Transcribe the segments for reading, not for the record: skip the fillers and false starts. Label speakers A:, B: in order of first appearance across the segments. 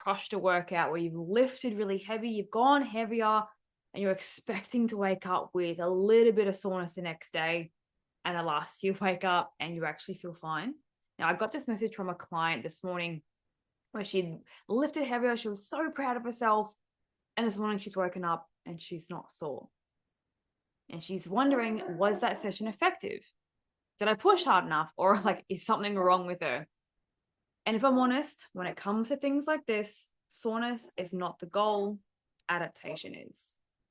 A: crushed a workout where you've lifted really heavy, you've gone heavier, and you're expecting to wake up with a little bit of soreness the next day, and alas, you wake up and you actually feel fine. Now, I got this message from a client this morning where she lifted heavier. She was so proud of herself. And this morning she's woken up and she's not sore. And she's wondering, was that session effective? Did I push hard enough? Or like, is something wrong with her? And if I'm honest, when it comes to things like this, soreness is not the goal, adaptation is.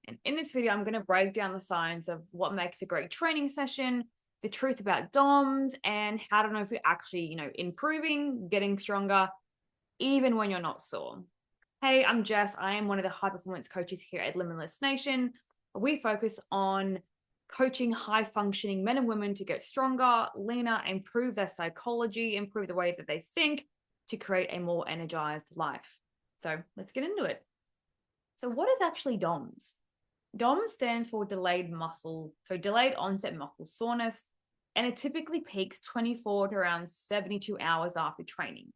A: And in this video, I'm going to break down the science of what makes a great training session, the truth about DOMS, and how to know if you're actually, improving, getting stronger, even when you're not sore. Hey, I'm Jess. I am one of the high performance coaches here at Limitless Nation. We focus on coaching high functioning men and women to get stronger, leaner, improve their psychology, improve the way that they think to create a more energized life. So let's get into it. So what is actually DOMS? DOMS stands for delayed onset muscle soreness, and it typically peaks 24 to around 72 hours after training.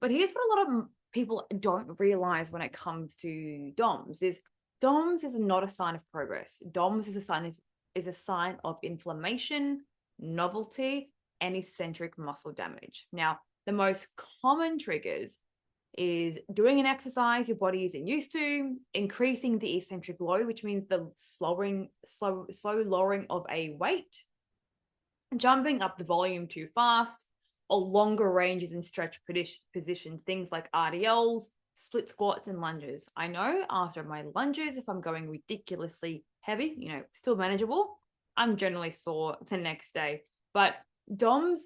A: But here's what a lot of people don't realize when it comes to DOMS is DOMS is not a sign of progress. DOMS is a sign of inflammation, novelty, and eccentric muscle damage. Now, the most common triggers is doing an exercise your body isn't used to, increasing the eccentric load, which means the slow lowering of a weight, jumping up the volume too fast, or longer ranges in stretch positions, things like RDLs, split squats, and lunges. I know after my lunges, if I'm going ridiculously heavy, still manageable, I'm generally sore the next day. But DOMS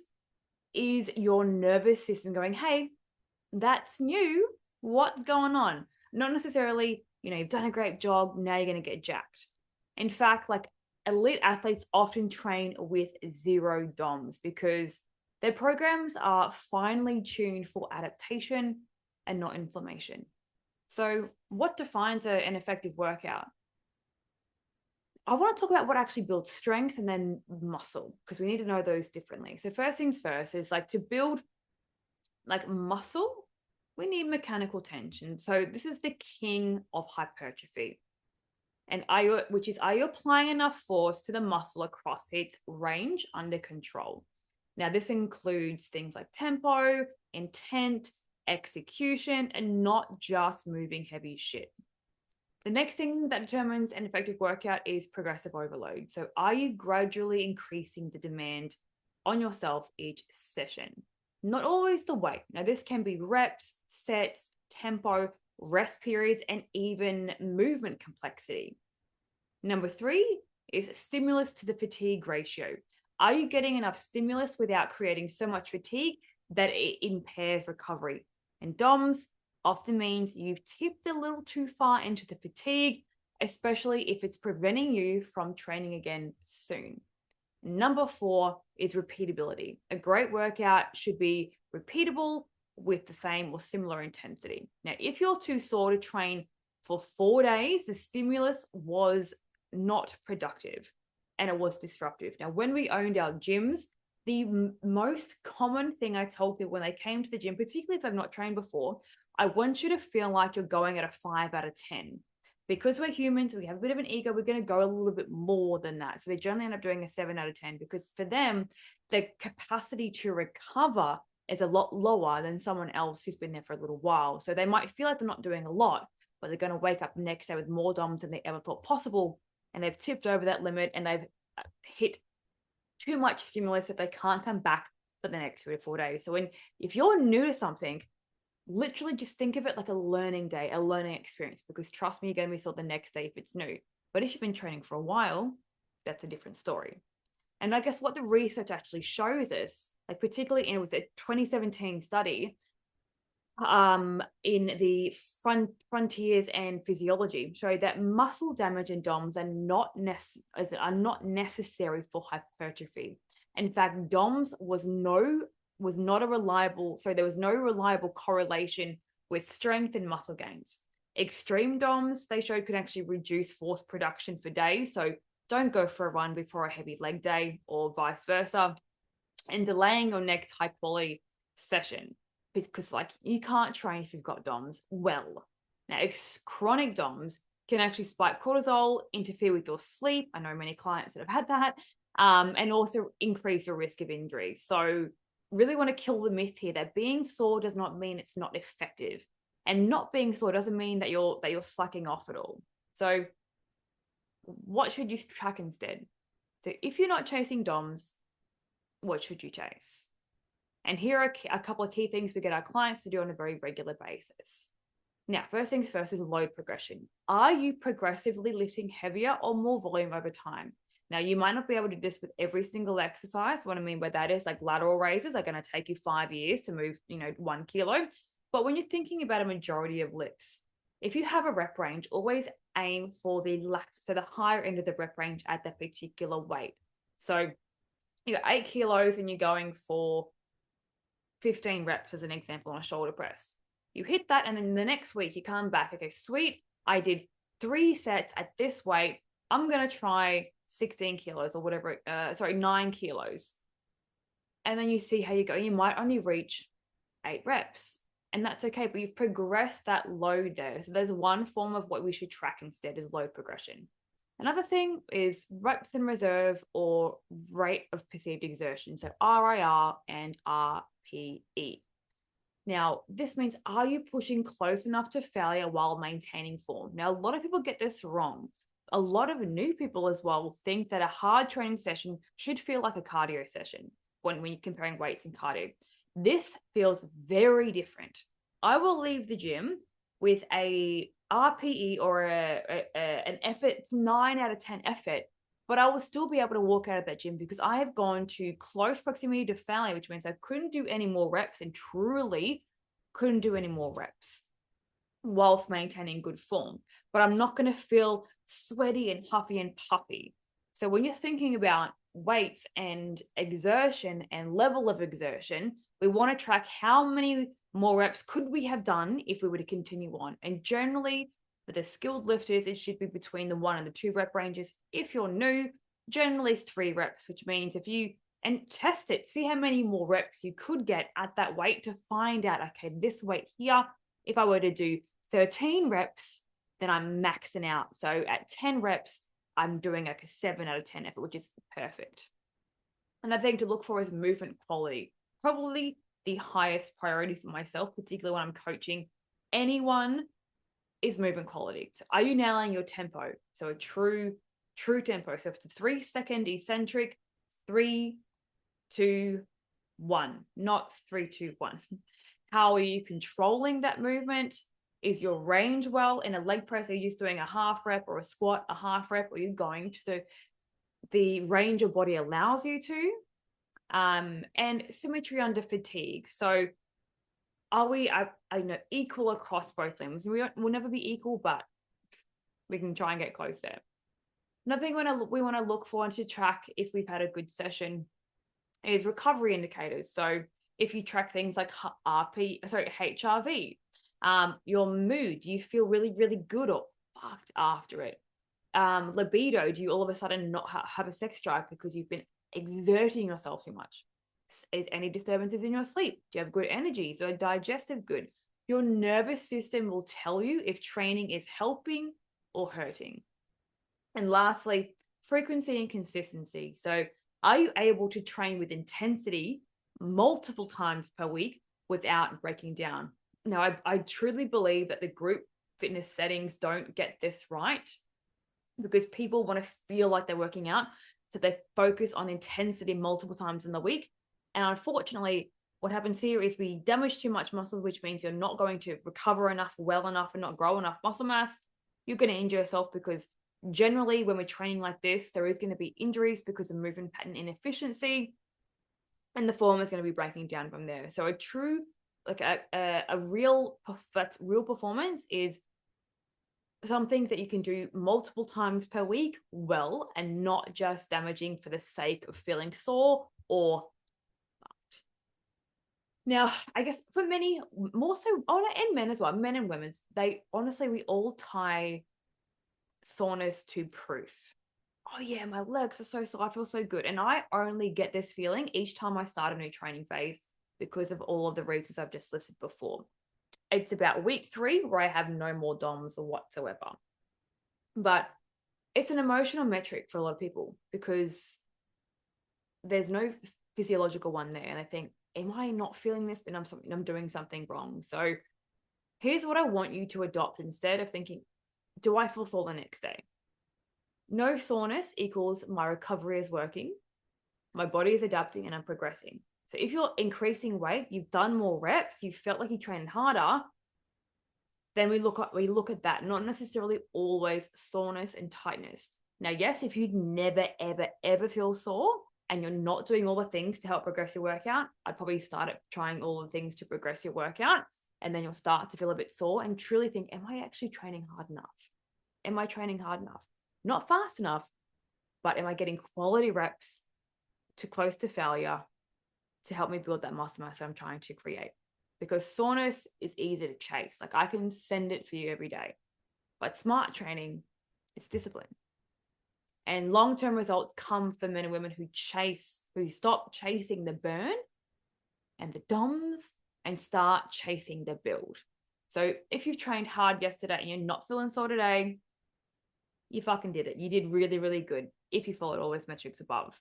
A: is your nervous system going, hey, that's new. What's going on? Not necessarily, you've done a great job. Now you're going to get jacked. In fact, like elite athletes often train with zero DOMS because their programs are finely tuned for adaptation and not inflammation. So what defines an effective workout? I want to talk about what actually builds strength and then muscle, because we need to know those differently. So first things first is like to build like muscle, we need mechanical tension. So this is the king of hypertrophy. And are you applying enough force to the muscle across its range under control? Now, this includes things like tempo, intent, execution, and not just moving heavy shit. The next thing that determines an effective workout is progressive overload. So are you gradually increasing the demand on yourself each session? Not always the weight. Now, this can be reps, sets, tempo, rest periods, and even movement complexity. Number 3 is stimulus to the fatigue ratio. Are you getting enough stimulus without creating so much fatigue that it impairs recovery? And DOMS often means you've tipped a little too far into the fatigue, especially if it's preventing you from training again soon. Number 4 is repeatability. A great workout should be repeatable with the same or similar intensity. Now, if you're too sore to train for 4 days, the stimulus was not productive and it was disruptive. Now, when we owned our gyms, the most common thing I told people when they came to the gym, particularly if they've not trained before, I want you to feel like you're going at a 5 out of 10. Because we're humans, we have a bit of an ego, we're going to go a little bit more than that. So they generally end up doing a 7 out of 10 because for them, the capacity to recover is a lot lower than someone else who's been there for a little while. So they might feel like they're not doing a lot, but they're going to wake up next day with more DOMS than they ever thought possible. And they've tipped over that limit and they've hit too much stimulus that they can't come back for the next 3 to 4 days. So if you're new to something, literally just think of it like a learning day, a learning experience, because trust me, you're going to be sore the next day if it's new. But if you've been training for a while, that's a different story. And I guess what the research actually shows us, like particularly it was a 2017 study in the Frontiers and Physiology, showed that muscle damage and DOMS are not necessary for hypertrophy. In fact, DOMS was not a reliable, so there was no reliable correlation with strength and muscle gains. Extreme DOMS, they showed, could actually reduce force production for days. So don't go for a run before a heavy leg day or vice versa, and delaying your next high quality session. because like you can't train if you've got DOMS well. Now, chronic DOMS can actually spike cortisol, interfere with your sleep. I know many clients that have had that, and also increase your risk of injury. So really want to kill the myth here that being sore does not mean it's not effective, and not being sore doesn't mean that you're slacking off at all. So what should you track instead? So if you're not chasing DOMS, what should you chase? And here are a couple of key things we get our clients to do on a very regular basis. Now, first things first is load progression. Are you progressively lifting heavier or more volume over time? Now, you might not be able to do this with every single exercise. What I mean by that is like lateral raises are going to take you 5 years to move, 1 kilo. But when you're thinking about a majority of lifts, if you have a rep range, always aim for the higher end of the rep range at that particular weight. So you're 8 kilos and you're going for 15 reps as an example on a shoulder press. You hit that, and then the next week you come back, okay, sweet, I did 3 sets at this weight. I'm going to try 16 kilos or whatever, 9 kilos. And then you see how you go. You might only reach 8 reps, and that's okay, but you've progressed that load there. So there's one form of what we should track instead is load progression. Another thing is reps in reserve or rate of perceived exertion. So RIR and RPE. Now, this means, are you pushing close enough to failure while maintaining form? Now, a lot of people get this wrong. A lot of new people as well will think that a hard training session should feel like a cardio session when you're comparing weights and cardio. This feels very different. I will leave the gym with a RPE or an effort, 9 out of 10 effort, but I will still be able to walk out of that gym because I have gone to close proximity to failure, which means I couldn't do any more reps and truly couldn't do any more reps whilst maintaining good form. But I'm not going to feel sweaty and huffy and puffy. So when you're thinking about weights and exertion and level of exertion, we want to track how many more reps could we have done if we were to continue on. And generally, for the skilled lifters, it should be between the 1 and the 2 rep ranges. If you're new, generally 3 reps, which means and test it, see how many more reps you could get at that weight to find out, okay, this weight here, if I were to do 13 reps, then I'm maxing out. So at 10 reps, I'm doing like a 7 out of 10 effort, which is perfect. Another thing to look for is movement quality. Probably the highest priority for myself, particularly when I'm coaching anyone, is movement quality. So are you nailing your tempo? So a true tempo. So if it's a 3-second eccentric, 3, 2, 1, not 3, 2, 1. How are you controlling that movement? Is your range well? In a leg press, are you just doing a half rep, or a squat, a half rep? Or are you going to the range your body allows you to? And symmetry under fatigue. So are we, equal across both limbs? We'll never be equal, but we can try and get close there. Another thing we want to look for and to track if we've had a good session is recovery indicators. So if you track things like HRV, your mood, do you feel really, really good or fucked after it? Libido, do you all of a sudden not have a sex drive because you've been exerting yourself too much? Is any disturbances in your sleep? Do you have good energy? So digestive good? Your nervous system will tell you if training is helping or hurting. And lastly, frequency and consistency. So are you able to train with intensity multiple times per week without breaking down? Now, I truly believe that the group fitness settings don't get this right because people want to feel like they're working out. So they focus on intensity multiple times in the week. And unfortunately, what happens here is we damage too much muscle, which means you're not going to recover enough, well enough, and not grow enough muscle mass. You're going to injure yourself because generally when we're training like this, there is going to be injuries because of movement pattern inefficiency, and the form is going to be breaking down from there. So a true, like a real performance is something that you can do multiple times per week well, and not just damaging for the sake of feeling sore or fucked. Now, I guess for many, more so, and men as well, men and women, we all tie soreness to proof. Oh yeah, my legs are so sore, I feel so good. And I only get this feeling each time I start a new training phase because of all of the reasons I've just listed before. It's about week 3 where I have no more DOMs whatsoever. But it's an emotional metric for a lot of people because there's no physiological one there. And I think, am I not feeling this? But I'm doing something wrong. So here's what I want you to adopt instead of thinking, do I feel sore the next day? No soreness equals my recovery is working, my body is adapting, and I'm progressing. So if you're increasing weight, you've done more reps, you felt like you trained harder, then we look at that, not necessarily always soreness and tightness. Now, yes, if you never, ever, ever feel sore and you're not doing all the things to help progress your workout, I'd probably start trying all the things to progress your workout, and then you'll start to feel a bit sore and truly think, am I actually training hard enough? Am I training hard enough? Not fast enough, but am I getting quality reps to close to failure to help me build that muscle mass that I'm trying to create? Because soreness is easy to chase. Like I can send it for you every day, but smart training is discipline. And long-term results come for men and women who stop chasing the burn and the DOMs and start chasing the build. So if you've trained hard yesterday and you're not feeling sore today, you fucking did it. You did really, really good if you followed all those metrics above.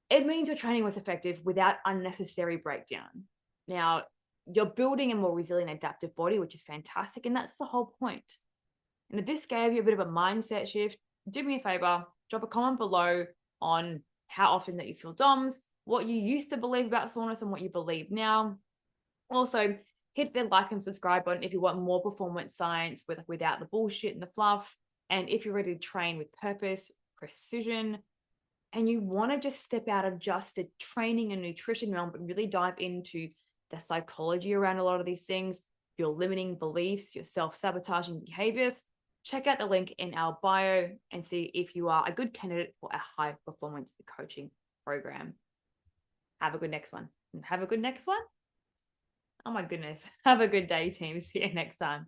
A: It means your training was effective without unnecessary breakdown. Now, you're building a more resilient, adaptive body, which is fantastic. And that's the whole point. And if this gave you a bit of a mindset shift, do me a favor, drop a comment below on how often that you feel DOMs, what you used to believe about soreness and what you believe now. Also, hit the like and subscribe button if you want more performance science without the bullshit and the fluff. And if you're ready to train with purpose, precision, and you want to just step out of just the training and nutrition realm, but really dive into the psychology around a lot of these things, your limiting beliefs, your self-sabotaging behaviors, check out the link in our bio and see if you are a good candidate for a high performance coaching program. Have a good next one. Oh my goodness. Have a good day, team. See you next time.